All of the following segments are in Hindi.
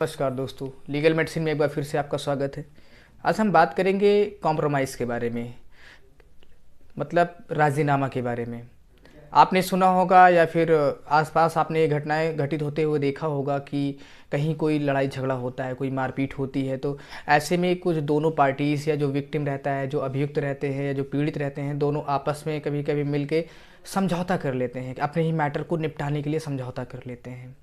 नमस्कार दोस्तों, लीगल मेडिसिन में एक बार फिर से आपका स्वागत है। आज हम बात करेंगे कॉम्प्रोमाइज़ के बारे में, मतलब राजीनामा के बारे में। आपने सुना होगा या फिर आसपास आपने ये घटनाएं घटित होते हुए देखा होगा कि कहीं कोई लड़ाई झगड़ा होता है, कोई मारपीट होती है, तो ऐसे में कुछ दोनों पार्टीज़ या जो विक्टिम रहता है, जो अभियुक्त रहते हैं या जो पीड़ित रहते हैं, दोनों आपस में कभी कभी मिल के समझौता कर लेते हैं, अपने ही मैटर को निपटाने के लिए समझौता कर लेते हैं।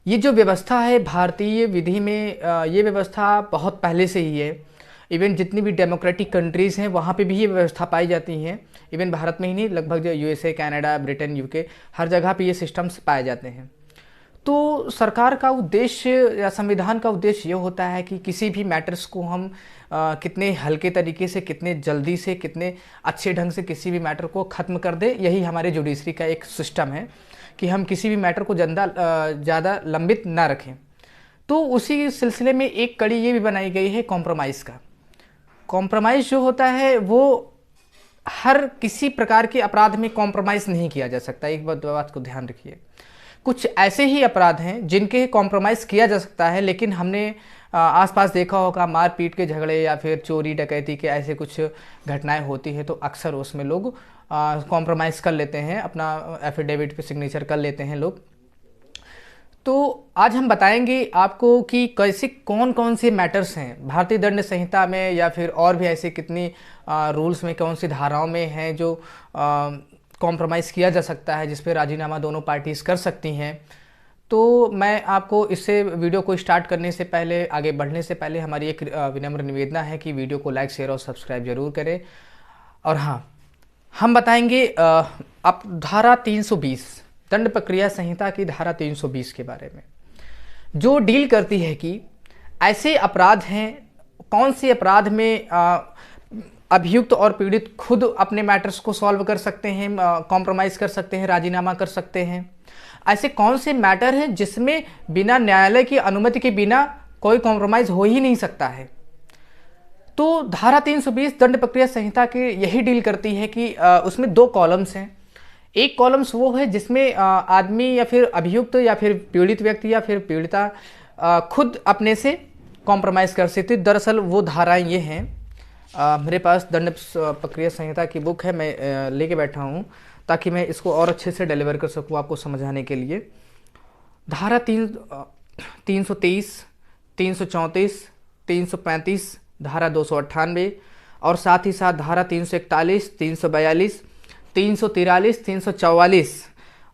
ये जो व्यवस्था है भारतीय विधि में, ये व्यवस्था बहुत पहले से ही है। इवन जितनी भी डेमोक्रेटिक कंट्रीज़ हैं वहाँ पे भी ये व्यवस्था पाई जाती हैं। इवन भारत में ही नहीं, लगभग जो यूएसए, कनाडा, ब्रिटेन, यूके, हर जगह पे ये सिस्टम्स पाए जाते हैं। तो सरकार का उद्देश्य या संविधान का उद्देश्य ये होता है कि किसी भी मैटर्स को हम कितने हल्के तरीके से, कितने जल्दी से, कितने अच्छे ढंग से किसी भी मैटर को ख़त्म कर दे। यही हमारे जुडिशरी का एक सिस्टम है कि हम किसी भी मैटर को ज़्यादा लंबित ना रखें। तो उसी सिलसिले में एक कड़ी ये भी बनाई गई है कॉम्प्रोमाइज़ का। कॉम्प्रोमाइज़ जो होता है वो हर किसी प्रकार के अपराध में कॉम्प्रोमाइज़ नहीं किया जा सकता। एक बात को ध्यान रखिए, कुछ ऐसे ही अपराध हैं जिनके कॉम्प्रोमाइज़ किया जा सकता है, लेकिन हमने आसपास देखा होगा मारपीट के झगड़े या फिर चोरी डकैती के ऐसे कुछ घटनाएं होती है, तो अक्सर उसमें लोग कॉम्प्रोमाइज़ कर लेते हैं, अपना एफिडेविट पे सिग्नेचर कर लेते हैं लोग। तो आज हम बताएंगे आपको कि कैसे कौन कौन से मैटर्स हैं भारतीय दंड संहिता में या फिर और भी ऐसे कितनी रूल्स में, कौन सी धाराओं में हैं जो कॉम्प्रोमाइज़ किया जा सकता है, जिस पे राजीनामा दोनों पार्टीज़ कर सकती हैं। तो मैं आपको इससे वीडियो को स्टार्ट करने से पहले, आगे बढ़ने से पहले हमारी एक विनम्र निवेदना है कि वीडियो को लाइक, शेयर और सब्सक्राइब जरूर करें। और हाँ, हम बताएंगे अब धारा 320 दंड प्रक्रिया संहिता की धारा 320 के बारे में, जो डील करती है कि ऐसे अपराध हैं, कौन से अपराध में अभियुक्त और पीड़ित खुद अपने मैटर्स को सॉल्व कर सकते हैं, कॉम्प्रोमाइज़ कर सकते हैं, राजीनामा कर सकते हैं। ऐसे कौन से मैटर हैं जिसमें बिना न्यायालय की अनुमति के बिना कोई कॉम्प्रोमाइज़ हो ही नहीं सकता है। तो धारा 320 दंड प्रक्रिया संहिता की यही डील करती है कि उसमें दो कॉलम्स हैं। एक कॉलम्स वो है जिसमें आदमी या फिर अभियुक्त या फिर पीड़ित व्यक्ति या फिर पीड़िता खुद अपने से कॉम्प्रोमाइज़ कर सकती। दरअसल वो धाराएं ये हैं, मेरे पास दंड प्रक्रिया संहिता की बुक है, मैं लेके बैठा हूँ ताकि मैं इसको और अच्छे से डिलीवर कर सकूँ आपको समझाने के लिए। धारा 323, 334, 335, धारा 298 और साथ ही साथ धारा 341, 342, 343, 344,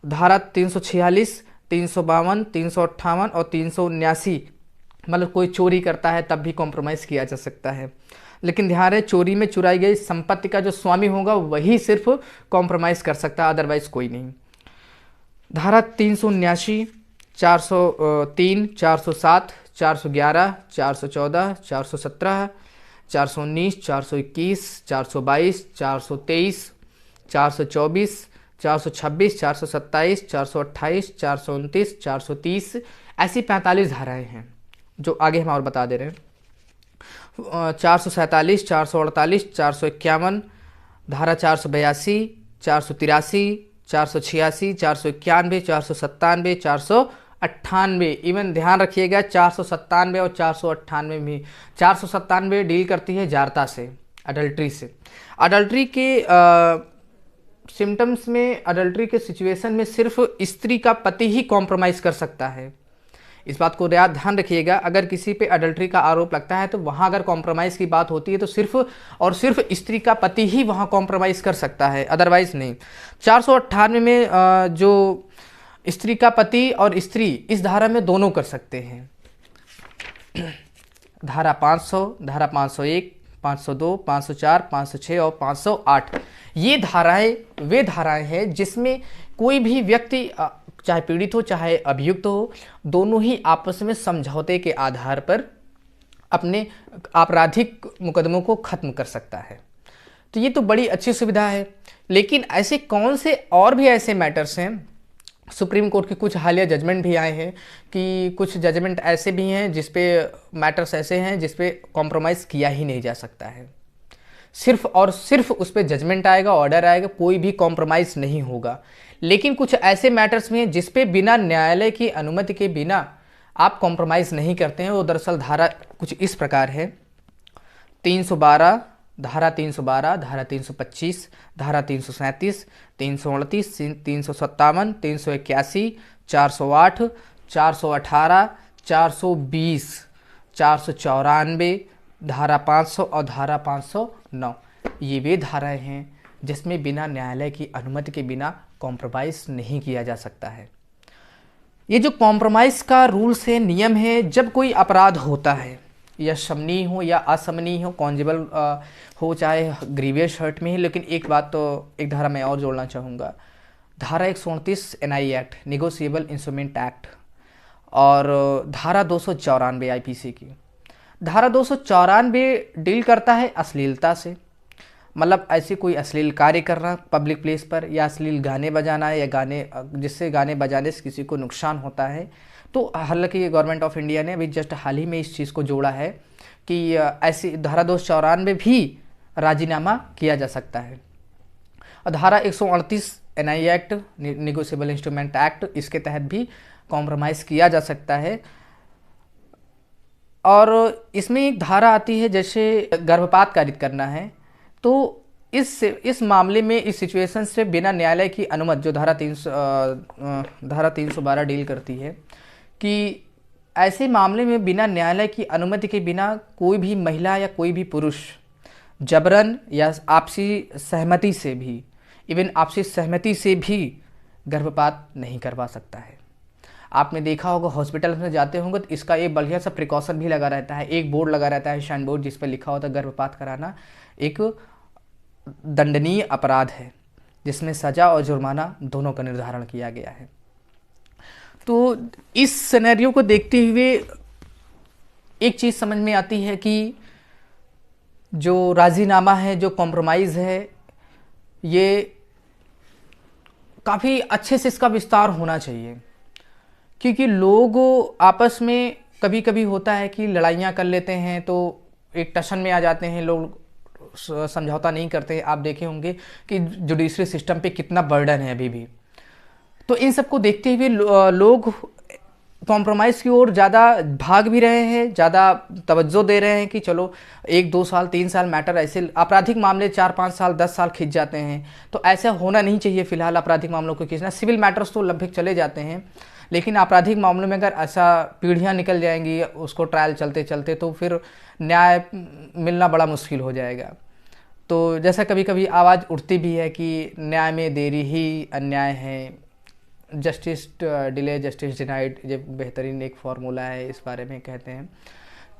धारा 346, 352, 358 और 379, मतलब कोई चोरी करता है तब भी कॉम्प्रोमाइज़ किया जा सकता है। लेकिन ध्यान रहे, चोरी में चुराई गई संपत्ति का जो स्वामी होगा वही सिर्फ कॉम्प्रोमाइज़ कर सकता है, अदरवाइज कोई नहीं। धारा 379, 403, 407, 411, 414, 417, 419, 421, 422, 423, 424, 426, 427, 428, 429, 430, ऐसी 45 धाराएं हैं जो आगे हम और बता दे रहे हैं। 447, 448, 451, धारा 482, 483, 486, 491, 497, 498, इवन ध्यान रखिएगा 497 और 498 भी। 497 डील करती है जारता से, अडल्ट्री से। अडल्ट्री के सिम्टम्स में, अडल्ट्री के सिचुएशन में सिर्फ स्त्री का पति ही कॉम्प्रोमाइज़ कर सकता है। इस बात को ध्यान रखिएगा, अगर किसी पे अडल्ट्री का आरोप लगता है तो वहाँ अगर कॉम्प्रोमाइज़ की बात होती है तो सिर्फ और सिर्फ स्त्री का पति ही वहाँ कॉम्प्रोमाइज़ कर सकता है, अदरवाइज़ नहीं। 498 में जो स्त्री का पति और स्त्री, इस धारा में दोनों कर सकते हैं। धारा 500, धारा 501, 502, 504, 506 और 508, ये धाराएं वे धाराएं हैं जिसमें कोई भी व्यक्ति, चाहे पीड़ित हो चाहे अभियुक्त हो, दोनों ही आपस में समझौते के आधार पर अपने आपराधिक मुकदमों को खत्म कर सकता है। तो ये तो बड़ी अच्छी सुविधा है। लेकिन ऐसे कौन से और भी ऐसे मैटर्स हैं, सुप्रीम कोर्ट के कुछ हालिया जजमेंट भी आए हैं कि कुछ जजमेंट ऐसे भी हैं जिसपे मैटर्स ऐसे हैं जिसपे कॉम्प्रोमाइज़ किया ही नहीं जा सकता है। सिर्फ और सिर्फ उस पर जजमेंट आएगा, ऑर्डर आएगा, कोई भी कॉम्प्रोमाइज़ नहीं होगा। लेकिन कुछ ऐसे मैटर्स भी हैं जिस पे बिना न्यायालय की अनुमति के बिना आप कॉम्प्रोमाइज़ नहीं करते हैं। वो दरअसल धारा कुछ इस प्रकार है: 312, धारा 312, धारा 325, धारा 337, 338, 357, 381, 408, 418, 420, 494, धारा 500 और धारा 509, ये वे धाराएं हैं जिसमें बिना न्यायालय की अनुमति के बिना कॉम्प्रोमाइज़ नहीं किया जा सकता है। ये जो कॉम्प्रोमाइज़ का रूल्स है, नियम है, जब कोई अपराध होता है, या शमनी हो या असमनी हो, कॉन्जिबल हो, चाहे ग्रीवियस हर्ट में ही। लेकिन एक बात तो, एक धारा मैं और जोड़ना चाहूँगा, धारा 129 NI act, negotiable instrument act, और धारा 294 आईपीसी की। धारा 294 डील करता है अश्लीलता से, मतलब ऐसे कोई अश्लील कार्य करना पब्लिक प्लेस पर, या अश्लील गाने बजाना, या गाने जिससे गाने बजाने से किसी को नुकसान होता है। तो हालांकि गवर्नमेंट ऑफ इंडिया ने अभी जस्ट हाल ही में इस चीज़ को जोड़ा है कि ऐसी धारा 294 भी राजीनामा किया जा सकता है। और धारा 138 NI act, negotiable instrument act, इसके तहत भी कॉम्प्रोमाइज़ किया जा सकता है। और इसमें एक धारा आती है, जैसे गर्भपात कारित करना है, तो इस मामले में, इस सिचुएशन से बिना न्यायालय की अनुमति, जो धारा 312 डील करती है कि ऐसे मामले में बिना न्यायालय की अनुमति के बिना कोई भी महिला या कोई भी पुरुष जबरन या आपसी सहमति से भी, इवन आपसी सहमति से भी गर्भपात नहीं करवा सकता है। आपने देखा होगा हॉस्पिटल में जाते होंगे तो इसका एक बढ़िया सा प्रिकॉशन भी लगा रहता है, एक बोर्ड लगा रहता है, साइन बोर्ड, जिस पर लिखा होता है गर्भपात कराना एक दंडनीय अपराध है, जिसमें सजा और जुर्माना दोनों का निर्धारण किया गया है। तो इस सिनेरियो को देखते हुए एक चीज़ समझ में आती है कि जो राजीनामा है, जो कॉम्प्रोमाइज़ है, ये काफ़ी अच्छे से इसका विस्तार होना चाहिए। क्योंकि लोग आपस में कभी कभी होता है कि लड़ाइयाँ कर लेते हैं, तो एक टशन में आ जाते हैं, लोग समझौता नहीं करते। आप देखे होंगे कि जुडिशरी सिस्टम पे कितना बर्डन है अभी भी। तो इन सबको देखते हुए लोग कॉम्प्रोमाइज़ की ओर ज़्यादा भाग भी रहे हैं, ज़्यादा तवज्जो दे रहे हैं कि चलो 1, 2 साल, 3 साल मैटर, ऐसे आपराधिक मामले 4, 5 साल, 10 साल खिंच जाते हैं। तो ऐसा होना नहीं चाहिए फिलहाल आपराधिक मामलों को खींचना। सिविल मैटर्स तो लगभग चले जाते हैं, लेकिन आपराधिक मामलों में अगर ऐसा पीढ़ियाँ निकल जाएंगी उसको ट्रायल चलते चलते, तो फिर न्याय मिलना बड़ा मुश्किल हो जाएगा। तो जैसा कभी कभी आवाज़ उठती भी है कि न्याय में देरी ही अन्याय है, जस्टिस डिले जस्टिस डिनाइड, ये बेहतरीन एक फार्मूला है, इस बारे में कहते हैं।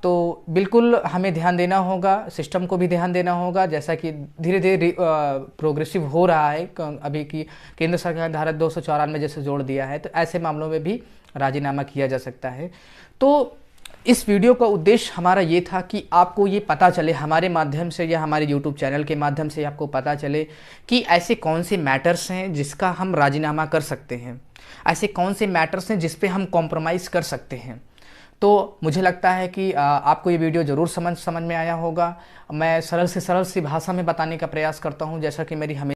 तो बिल्कुल हमें ध्यान देना होगा, सिस्टम को भी ध्यान देना होगा, जैसा कि धीरे धीरे प्रोग्रेसिव हो रहा है अभी की केंद्र सरकार ने धारा 294 में जैसे जोड़ दिया है, तो ऐसे मामलों में भी राजीनामा किया जा सकता है। तो इस वीडियो का उद्देश्य हमारा ये था कि आपको ये पता चले, हमारे माध्यम से या हमारे YouTube चैनल के माध्यम से आपको पता चले कि ऐसे कौन से मैटर्स हैं जिसका हम राजीनामा कर सकते हैं, ऐसे कौन से मैटर्स हैं जिस पे हम कॉम्प्रोमाइज़ कर सकते हैं। तो मुझे लगता है कि आपको ये वीडियो ज़रूर समझ में आया होगा। मैं सरल से सरल सी भाषा में बताने का प्रयास करता हूँ, जैसा कि मेरी हमें